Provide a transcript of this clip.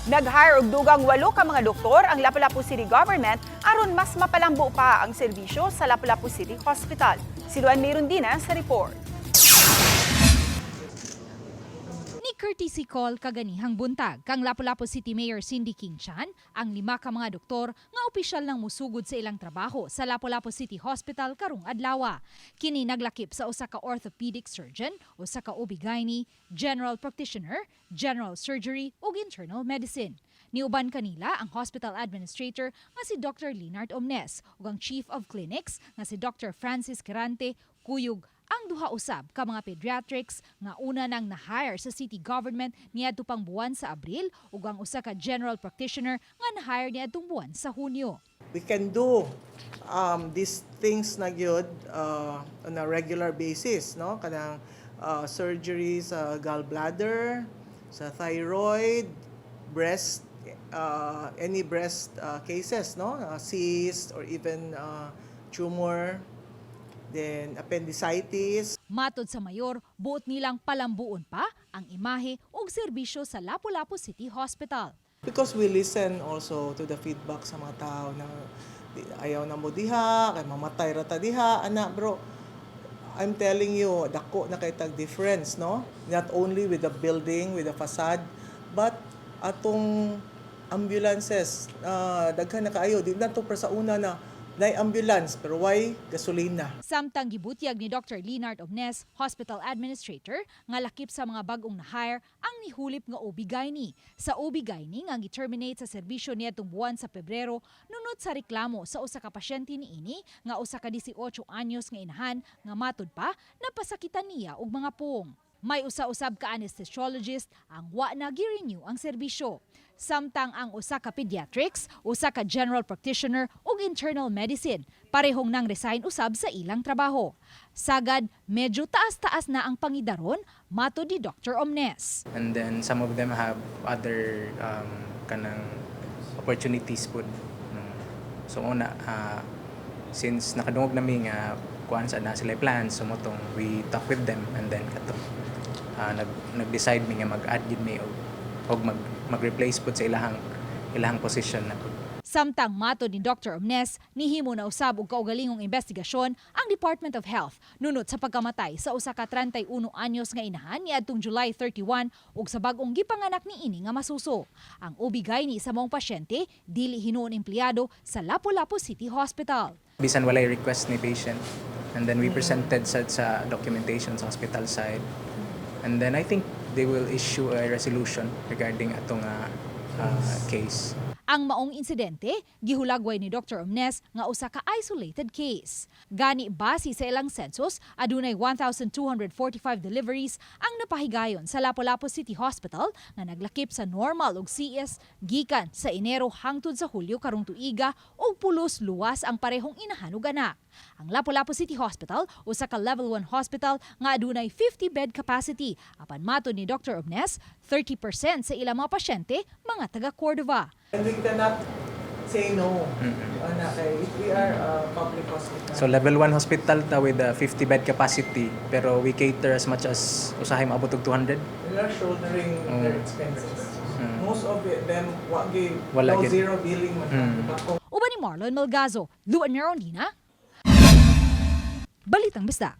Nag-hire og dugang 8 ka mga doktor ang Lapu-Lapu City Government aron mas mapalambo pa ang serbisyo sa Lapu-Lapu City Hospital. Si Luan Mayroondina sa report. Ni courtesy call kaganihang buntag kang Lapu-Lapu City Mayor Cindy King-Chan ang 5 ka mga doktor nga opisyal nang musugod sa ilang trabaho sa Lapu-Lapu City Hospital karong adlaw. Kini naglakip sa usa ka orthopedic surgeon, usa ka ob-gyn, general practitioner, general surgery ug internal medicine. Niuban kanila ang hospital administrator nga si Dr. Lynart Omnes ug ang chief of clinics nga si Dr. Francis Quirante kuyog ang duha usab ka mga pediatrics nga una nang na-hire sa city government niadto pang buwan sa Abril ug ang usa ka general practitioner nga na-hire niadtong buwan sa Hunyo. We can do these things na gyud on a regular basis, no? Kanang surgery sa gallbladder, sa thyroid, breast, any breast cases, no? Cyst or even tumor. Then appendicitis. Matod sa mayor, buot nilang palambuon pa ang imahe ug serbisyo sa Lapu-Lapu City Hospital. Because we listen also to the feedback sa mga tao na ayaw na mo diha, kay mamatay rata diha, ana bro. I'm telling you, dako na kay tag difference, no? Not only with the building, with the facade, but atong ambulances, daghan na kaayo, di na to sa una na ambulance, pero why gasolina? Samtang gibutyag ni Dr. Lynart Omnes, hospital administrator, nga lakip sa mga bag-ong nahire ang nihulip nga ob-gyn. Sa ob-gyn nga gi-terminate sa serbisyo niadtong buwan sa pebrero, nunot sa reklamo sa usa ka pasyente niini nga usa ka 18 anyos nga inahan nga matod pa napasakitan niya og mga puong. May usa-usab ka anesthesiologist ang wa na gi-renew ang serbisyo. Samtang ang usa ka pediatrics, usa ka general practitioner ug internal medicine parehong nang resign usab sa ilang trabaho. Sagad, medyo taas-taas na ang pangidaron, matod ni Dr. Omnes. And then some of them have other kanang opportunities po. So una, since nakadungog nami nga kuan sa na sila plans, so motong we talk with them and then kato nag-decide mi nga mag-add gid mi og mag-replace po sa ilahang position na po. Samtang matod ni Dr. Omnes, nihimo na usab og kaugalingong investigasyon ang Department of Health nunot sa pagkamatay sa usa ka 31 anyos nga inahan niadtong July 31 ug sa bag-ong gipanganak niini nga masuso. Ang ob-gyn sa maong pasyente dili hinuon empleyado sa Lapu-Lapu City Hospital. Bisan walay request ni patient and then we presented sa documentation sa hospital side. And then I think they will issue a resolution regarding atong case. Ang maong insidente, gihulagway ni Dr. Omnes nga usa ka isolated case. Gani base sa ilang census, adunay 1,245 deliveries ang napahigayon sa Lapu-Lapu City Hospital nga naglakip sa normal ug CS gikan sa Enero hangtod sa Hulyo karong tuiga ug pulos luwas ang parehong inahan ug anak. Ang Lapu-Lapu City Hospital, usa ka level 1 hospital nga adunay 50 bed capacity. Apan matod ni Dr. Omnes, 30% sa ilang mga pasyente mga taga Cordova. And we cannot say no. If we are a public hospital. So level 1 hospital ta with a 50 bed capacity pero we cater as much as usahay maabot og 200. We are shouldering their expenses. Most of them Wala no gid. zero billing man. Uban ni Marlon Malgazo, Luan Mayroondina, Balitang Bisdak.